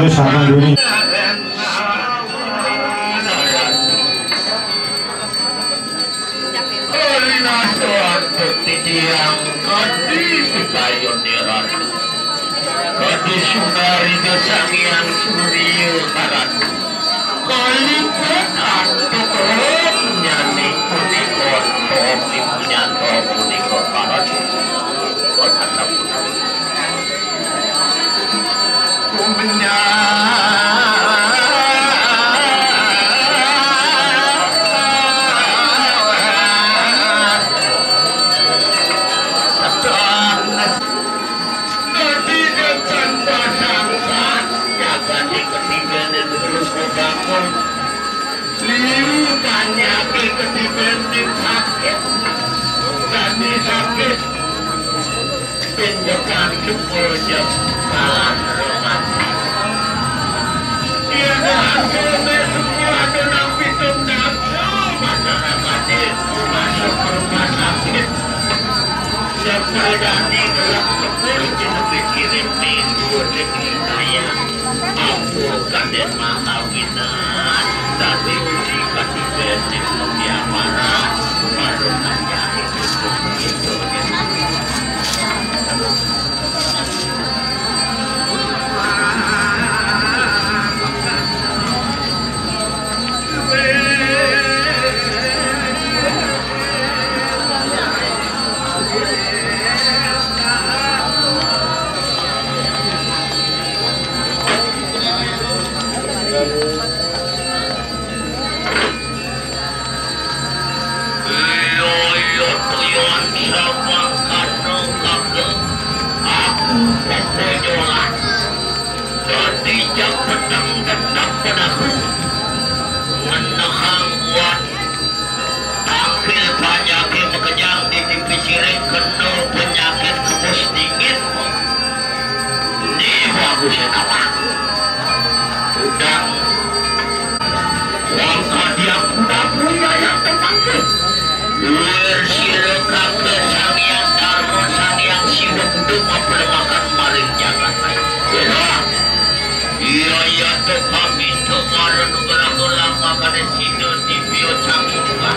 Yo sama Yuni. Sunari Sang Hyang Surya Barat banyak ketibending sakit tadi sakit pinjakan kepojok kalah romantis dia hasilnya semua dengan pitung nafsu masyarakatnya masuk ke rumah sakit sepedani gelap kepul di negeri kirim minggu negeri saya aku kaden mahawinan tadi uji kasih bending dia marah baru nanya itu penyakit kebus dingin ini bagus ya kawan udang wangka dia udah punya yang terpanggil luar sirekah ke sang yang darmo sang yang siwet duma pelemakan maling jangan iya tuh kami tuh malu gerak-gerak makan sido di biocang juga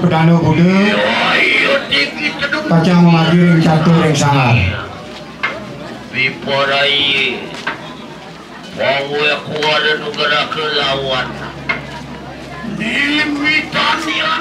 Pedano Bude Kacang maju ring satu ring sangar Biporai Wawe kuala negara kelawan Limitania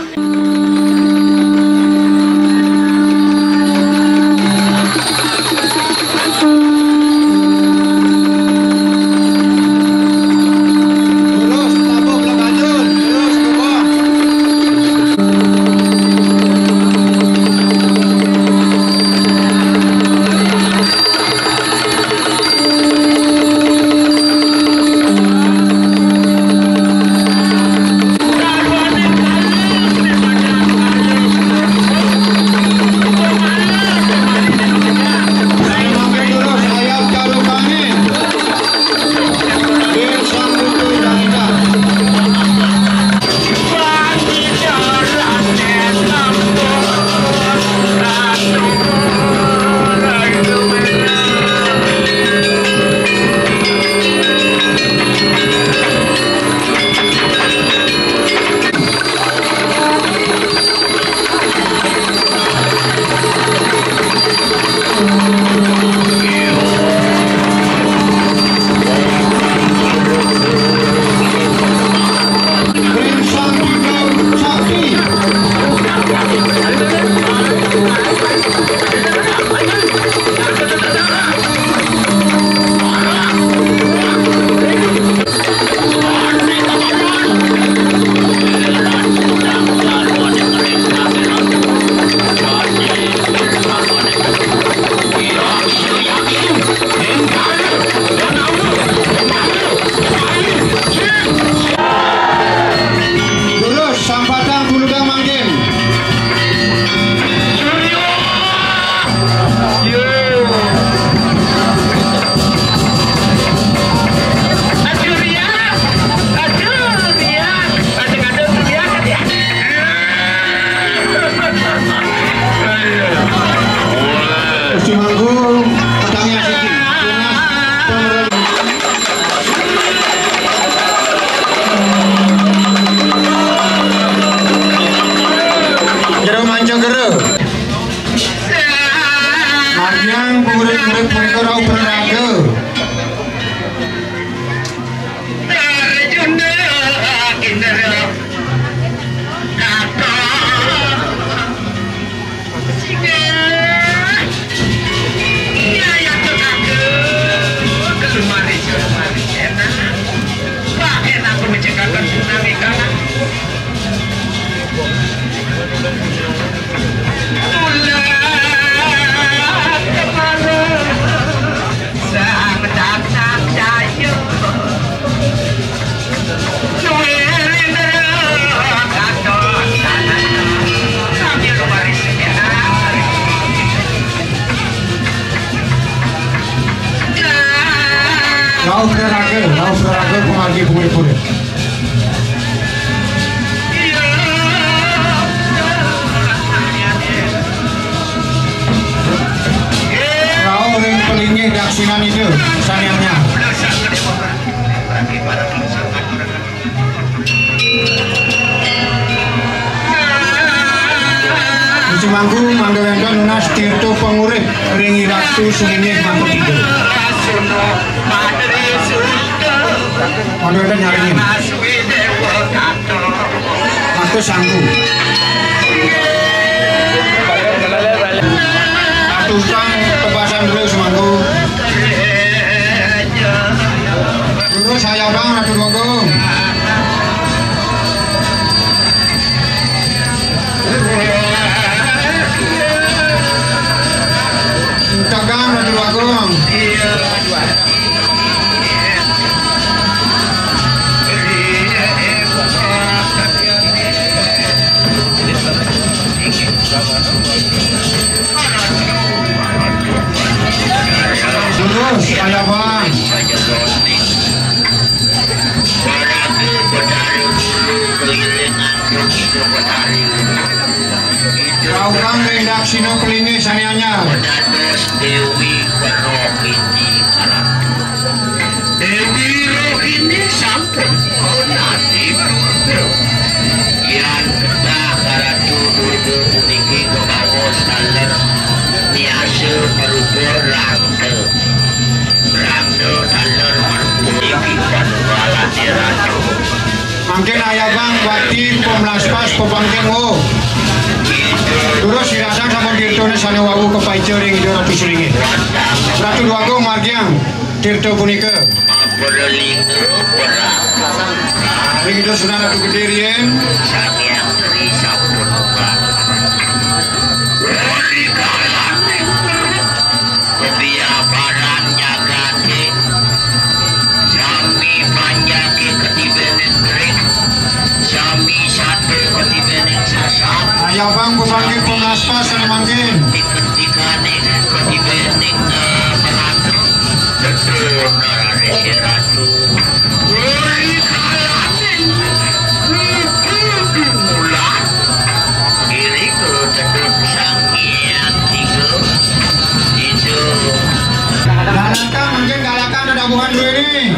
Laut Raga kumargi puri-puri. Kau ring pelingih daksinan itu sayangnya. Cimanggu Manggawendo Nunas Tirto Pengurip ring Ratu Sungingih Mangku Tiga. Manggawendo nyaringin. Aku sanggup. Atusan kebasan dulu semanggu. Dulu saya bang Ratu Bogong. Cagang Ratu Bogong. Terus saya bang. Kau kang rendak sino pelingi sanianya. Dewi Rohini sampun nanti yang kita karatu dulu uniki kebawos taler biasa berubur rangke taler uniki panwala diratu mungkin ayah bang batin pemlaspas pembangkeng o terus dirasang sama dirtone sana wawu kepaicuring itu Ratu Suringih Ratu Duagung margiang Tirto punika begitu sudah Ratu Kedirian sang Tri sampun kebiasaan nyagake sami panjake ketibenin kering sami satu ketibenin sasat ayo bang kupanggil pemlaspas sana mangkin diketikane ketibenin menantu betul narare si Ratu Galakan mungkin galakan ada bukan dulu ini.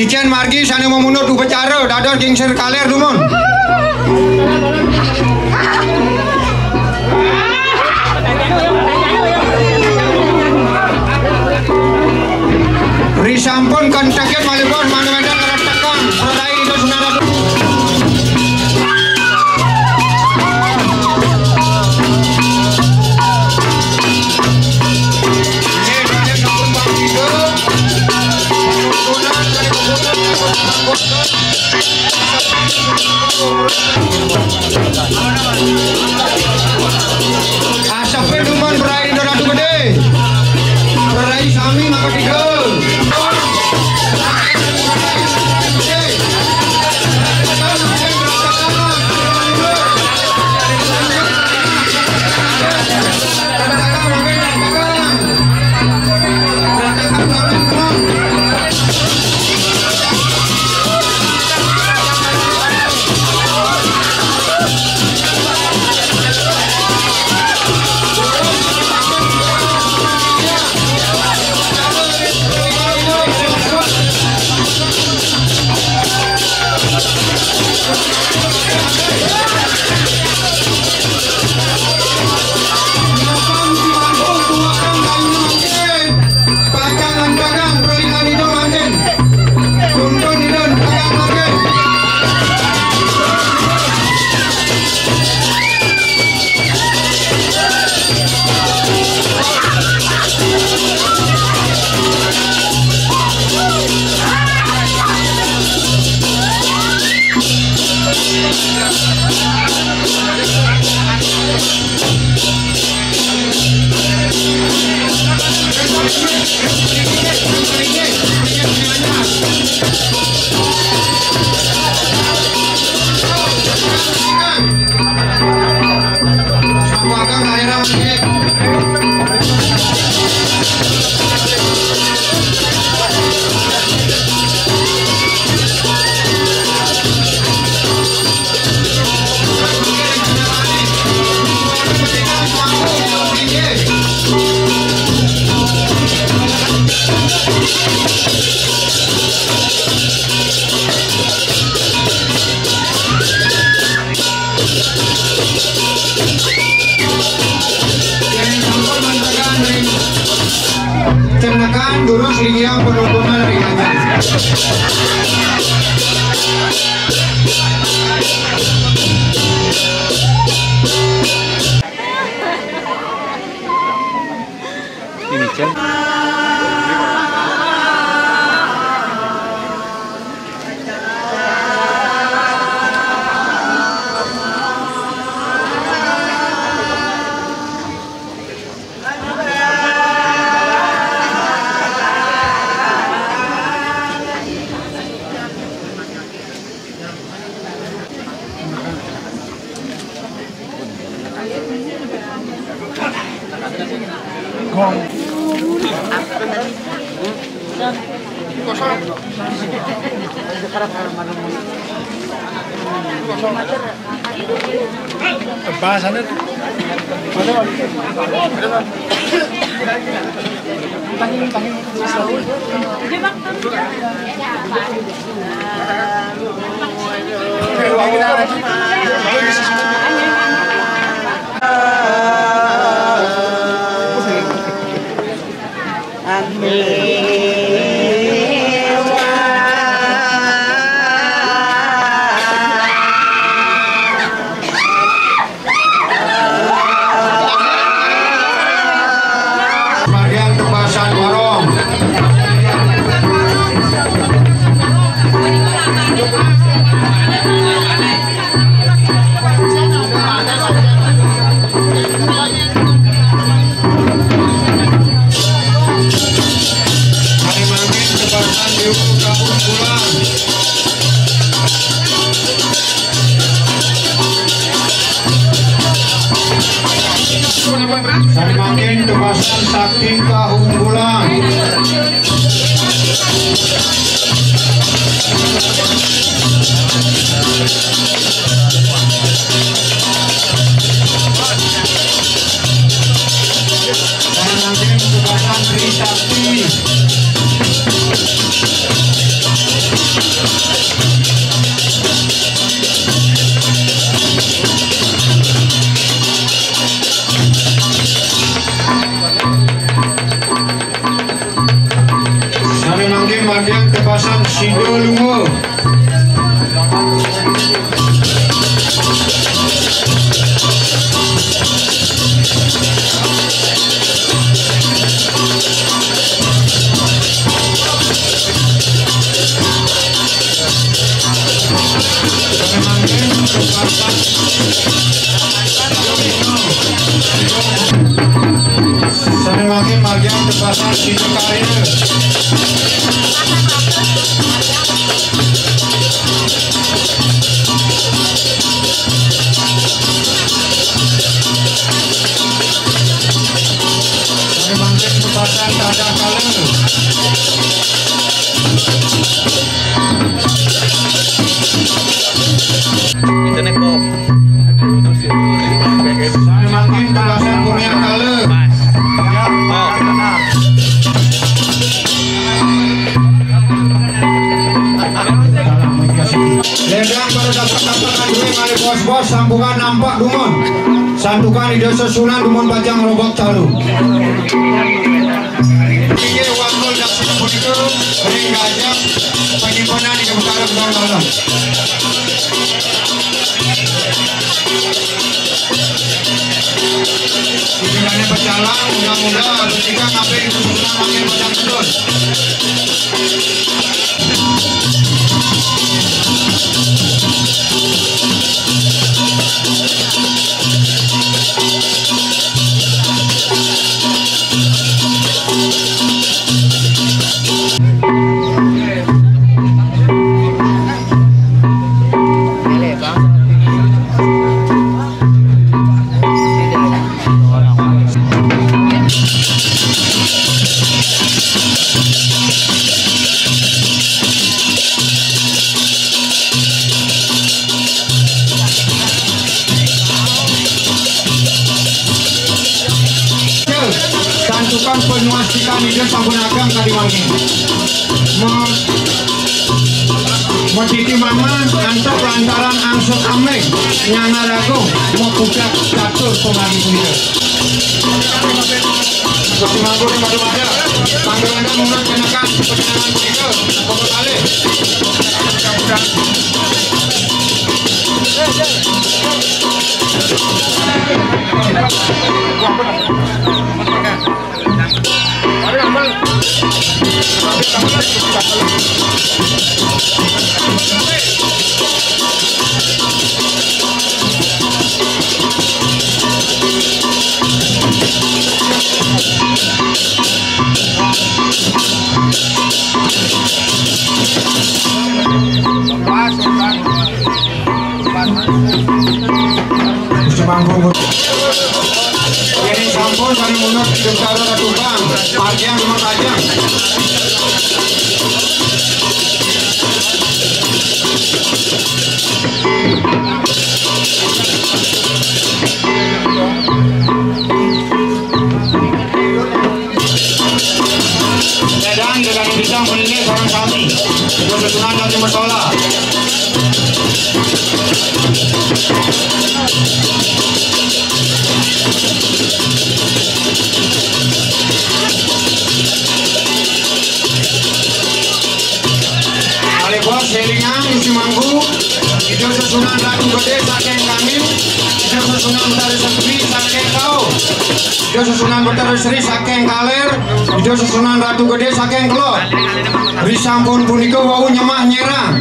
Ijen margi sane memunut upacara dados gingser kaler dumun. Risampun kontaket malipun manunggal keretakan prodai itu sunara. Asapnya duman berai doratu gede, berai sami maka tiga. Tenakan durus liang penuntunan ringannya. Ini Jen. Bahasannya Semakin kebasan sakti keunggulan. Semakin kebasan Trisakti. Mardian Tepasan Sidolungo. Semakin Mardian Tepasan Sidokarya. Kepasan Tada Kala. Internet kok. Semakin kepasan Kumia Kala. Ledang baru dapat tantangan gue mari bos-bos sambungan nampak dumon. Sandukan ide sesunan dumon bajang robok talu. Ini wakul dak sepuluh itu ring gajah penyimpanan di kebesaran dalam. Tujuannya berjalan mudah-mudahan ketika sampai itu sudah makin banyak terus. Santukan penyuasikan ide sampun agam tadi wangi Mediti mama antuk lantaran angsur ameng nyangarago mau budak catur pemagi kuda Gusti Mangku di madu-mada panggilannya mundur kenakan penyenangan kuda pokok kali Mangku ini sampun dari mundur hidup karo Tumpang Mardian rumah saja Ledang dengan bintang ini seorang kami kebetulan dari Mertola Kali bos selingan Gusti Mangku hidup sesunan Ratu Gede saking kami hidup sesunan Betari Sri saking kau hidup sesunan Betari Sri saking kaler hidup sesunan Ratu Gede saking kelot risampun punika wau nyemah nyerang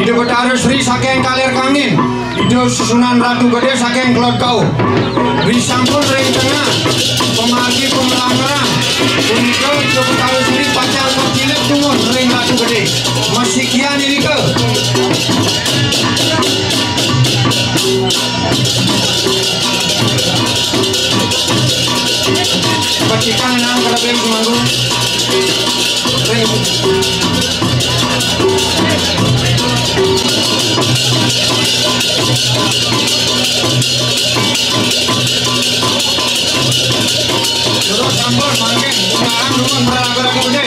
hidup Betari Sri saking kaler kangin hidup sesunan Ratu Gede saking kelot kau risampun ring tengah pemagi pemelang-merang punika hidup Betari Sri pacar kecilik tumun ring Ratu Gede masih kian ini ke Pacikan nang kelebih Mangku Terus sampun mangkin sekarang dulu berlagu-lagu gede.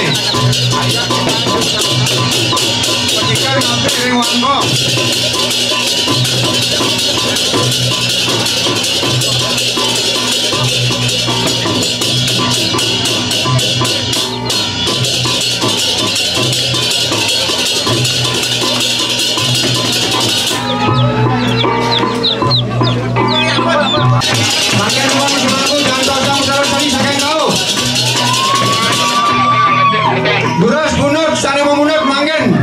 Percikan hampir ring wangkong. Mangkin ruang semangku jangan tosang terus tadi saking kau. Durus bunut sare memunut mangkin.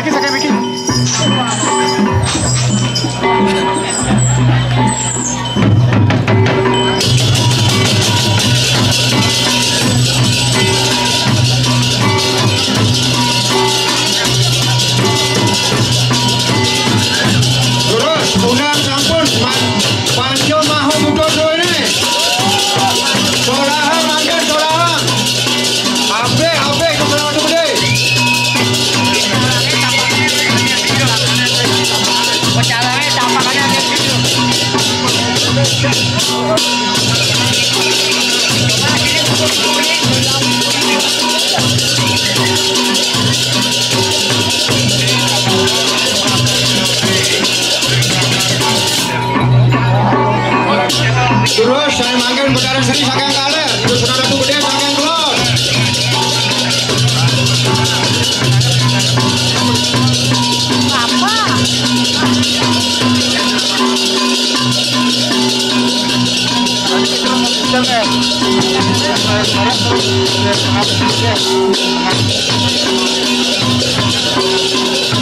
Sakit bikin. Durus bunut sampun panjo mahu butuh ini. Solahan mangkin solahan. Abe kebenaran itu gede. Terus saya mangkin Betara Seri saking kaler, itu benar itu gede saking kelon.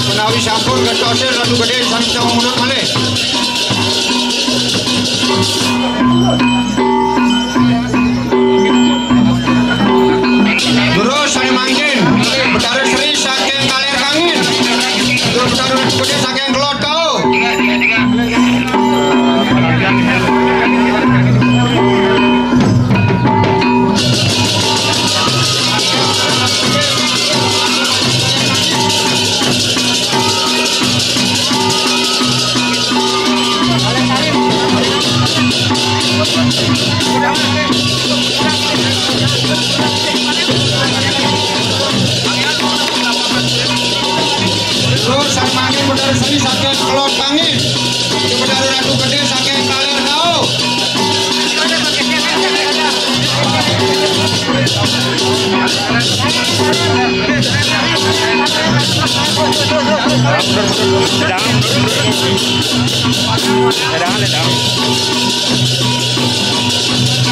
Menawi sampun ketosir ratu gede sami sama mundur malih. Terus saya mangkin Betara Seri saking kaler kangin. Terus Betara gede saking kelot kau. Terus saya mangkin Betara Seri saking kelot kangin. Itu Betara ratu gede saking kaler kau.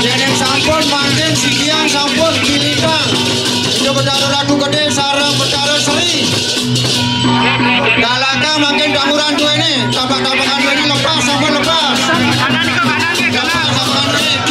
Jeneng sampun mangkin sikian sampun dilintang. Itu Betara ratu gede sareng Betara Seri. Dalaka mangkin damuran tuh ini, tapak-tapakan ini lepas sampun lepas. Lepas sampun ini.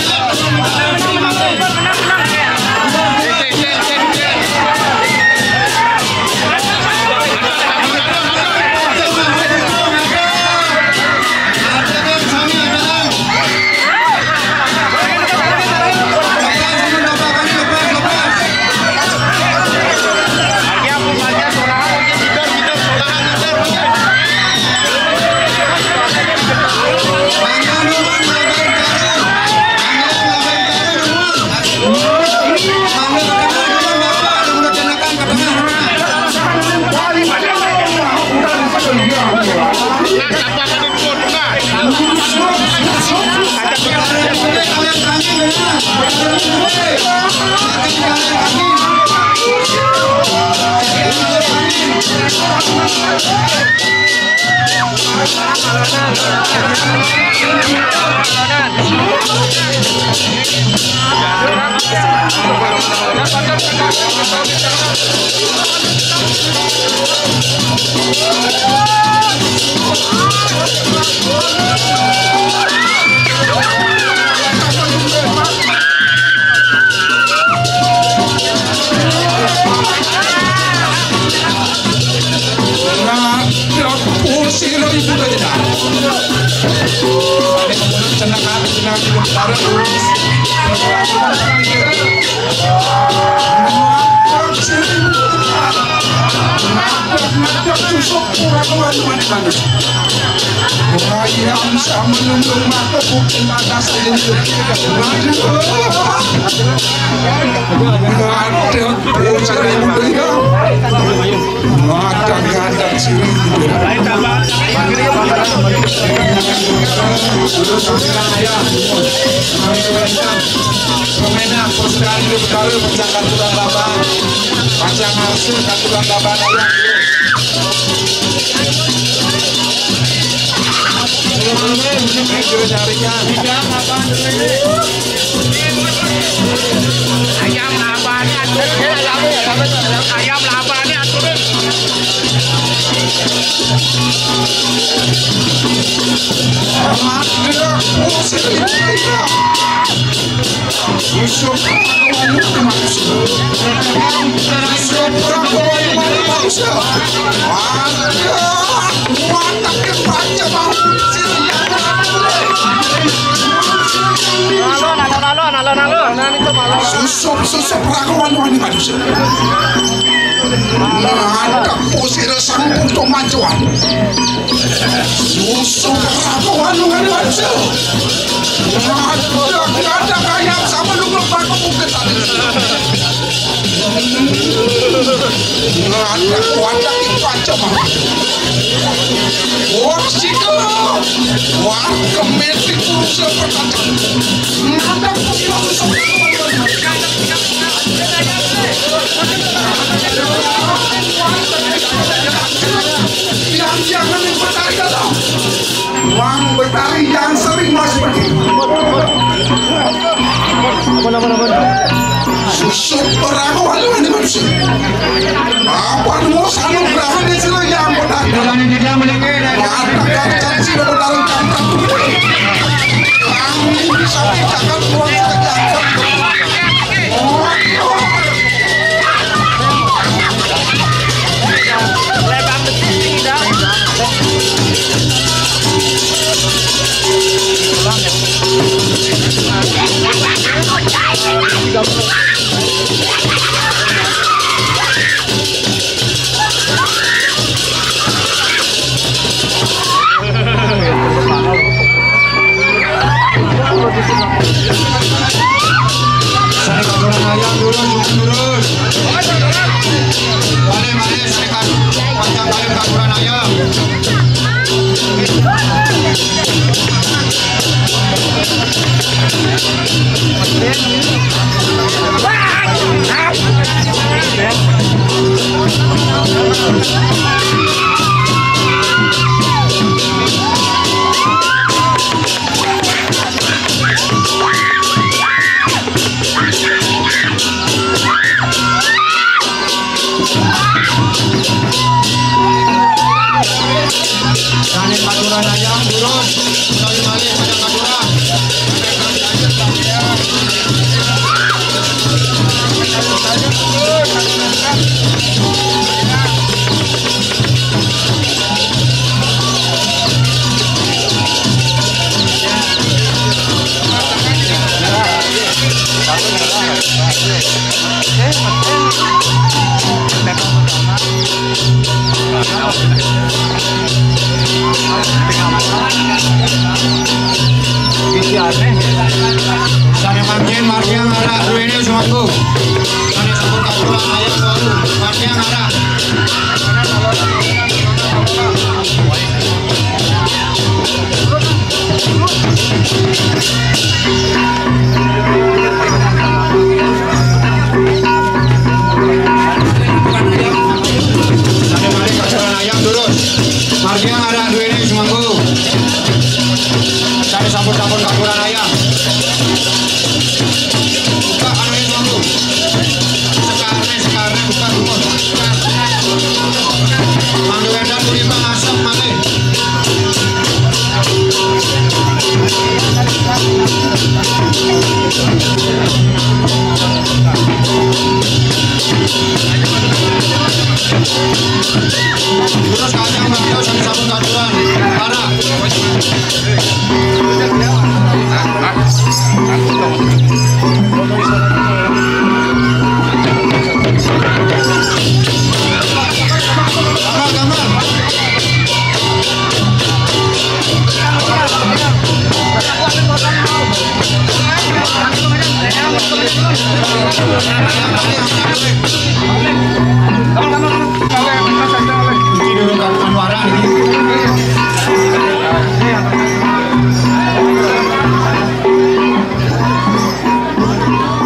Terus Mata susuk kurang kemana-mana. Ayam sama nunggu mata bukan mata saya ada bocor yang mulia mata gadang sini Kemenang Australia berkali pecah katuran laban panjang hasil katuran laban ayam labannya aturin susuk raguan manusia ada posir sang untuk majuan susuk raguan manusia ada ayam sama lu berpaku mungkin tadi ada kuadak di panca wah siku wah kemetik kurus berkata ada posir susuk yang bertari dalam uang bertari yang sering masuk susuk perahu haluan manusia apa mau sanu perahu di sini yang bertari mengatakan janji bertari kampung kami bisa menjaga uang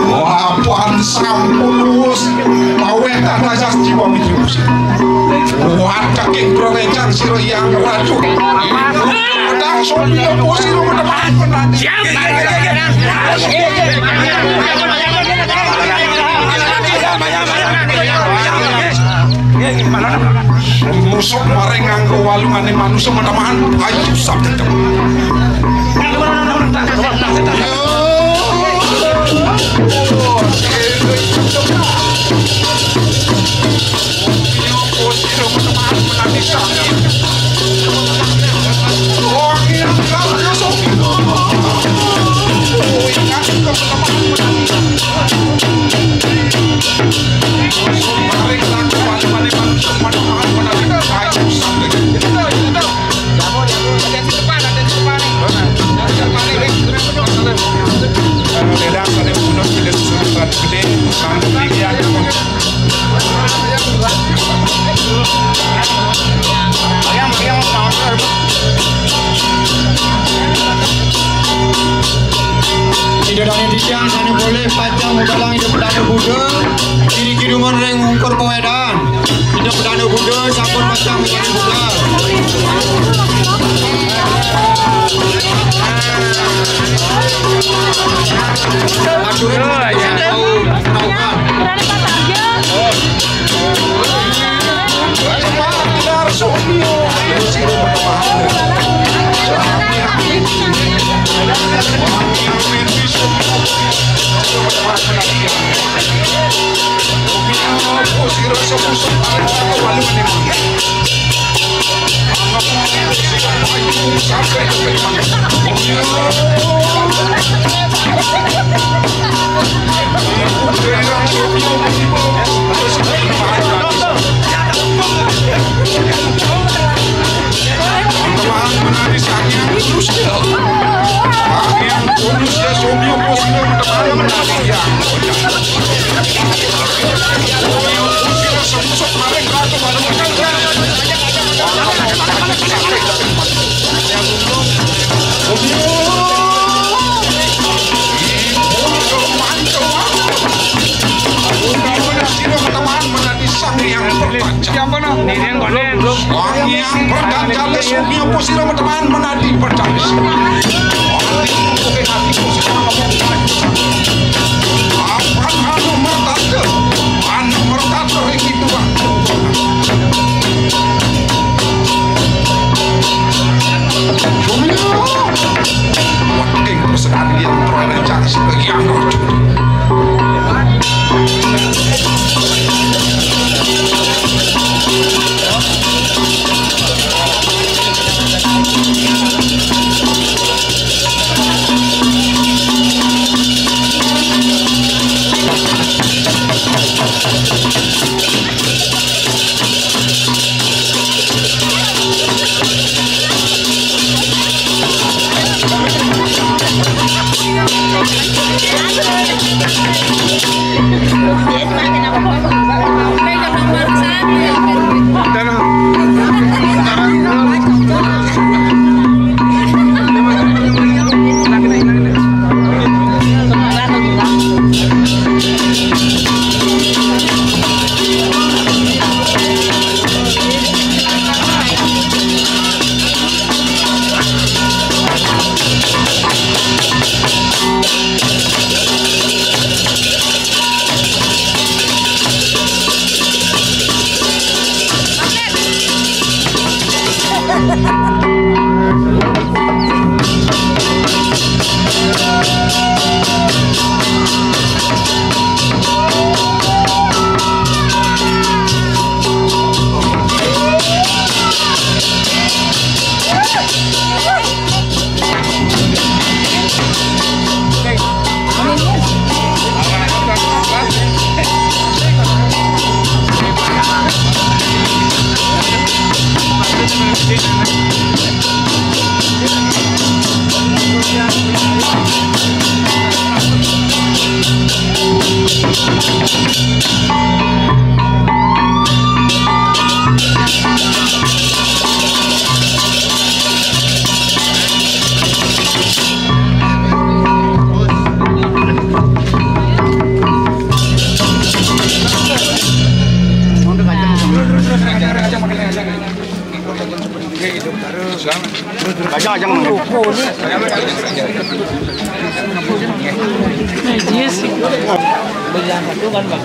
Wapuan sampulus pawetan aja jiwa mitribus. Wadah kengkro rencang siro yang raju. Wadah sopi opo siro meneman penadi. Musuh mareng nganggo walungane manusia meneman. Ayo sabda. Tidak ada dijang sana boleh pajang mudalang hidup pedana Buddha kiri-kiri menreng ngungkur pewedan hidup pedana Buddha sampun pajang menjadi Buddha aturin bisa tahu menaukan Wangian berdanjale sumi opo sira teman menadi berdanjis. Apaan anu mertate? Anu mertate iki tuang. Waking persekali yang terencang sebagian rojo. Ajang Nah, dia sih. Berjalan satu kan, Bang.